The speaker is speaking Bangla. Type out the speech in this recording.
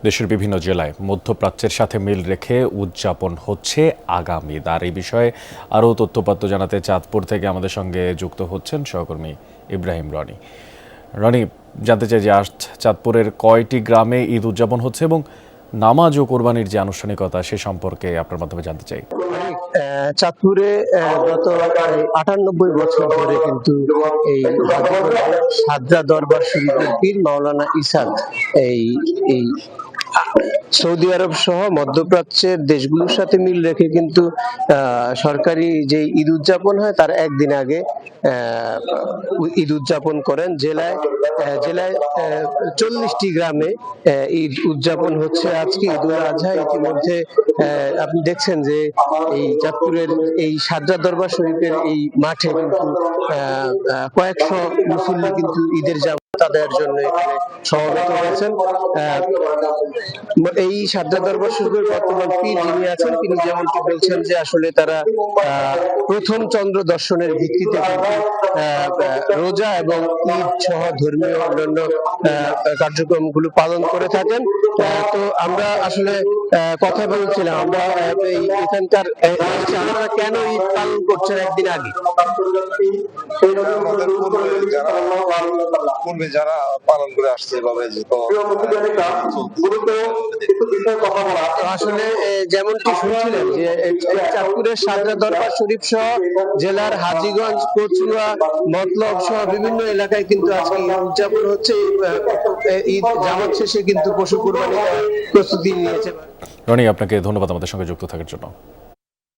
দেশের বিভিন্ন জেলায় মধ্যপ্রাচ্যের সাথে মিল রেখে উদযাপন হচ্ছে আগামী ঈদ। আর এই বিষয়ে আরও তথ্যপাত্র জানাতে চাঁদপুর থেকে আমাদের সঙ্গে যুক্ত হচ্ছেন সহকর্মী ইব্রাহিম রনি। রনি, জানতে চাই যে আজ চাঁদপুরের কয়টি গ্রামে ঈদ উদযাপন হচ্ছে এবং নামাজ ও কোরবানির যে আনুষ্ঠানিকতা সে সম্পর্কে আপনার মাধ্যমে জানতে চাই। চাঁদপুরে গত ৯৮ বছর ধরে কিন্তু এই সাদরা দরবার শরীফের পীর মাওলানা ইসাদ এই এই সৌদি আরব সহ মধ্যপ্রাচ্যের দেশগুলোর সাথে মিল রেখে কিন্তু সরকারি যে ঈদ উদযাপন হয় তার একদিন আগে ঈদ উদযাপন করেন। জেলায় জেলায় ৪০টি গ্রামে ঈদ উদযাপন হচ্ছে আজকে ঈদ উল আজহা। ইতিমধ্যে আপনি দেখছেন যে এই চাঁদপুরের এই সাদরা দরবার শরীফের এই মাঠে কিন্তু কয়েকশো মুসল্লি কিন্তু ঈদের তাদের জন্য এখানে সমবেত হয়েছেন। এই সাদরা দরবার শরীফের বর্তমান পীর যিনি আছেন তিনি যেমনটি বলছেন যে আসলে তারা প্রথম চন্দ্র দর্শনের ভিত্তিতে রোজা এবং ঈদ সহ ধর্মীয় অন্যান্য কার্যক্রমগুলো পালন করে থাকেন। তো আমরা আসলে কথা বলছিলাম আমরা এখানকার আপনারা কেন ঈদ পালন করছেন একদিন আগে? পূর্বে যারা পালন করে আসছে এভাবে আসলে যেমনটি শুনছিলেন যে চাঁদপুরের সাদরা দরবার শরীফ সহ জেলার হাজীগঞ্জ, কচুয়া, মতলব সহ বিভিন্ন এলাকায় কিন্তু আজকে উদযাপন হচ্ছে। ঈদ জামাত শেষে কিন্তু পশু কুরবানির প্রস্তুতি নিয়েছে। রনি, আপনাকে ধন্যবাদ আমাদের সঙ্গে যুক্ত থাকার জন্য।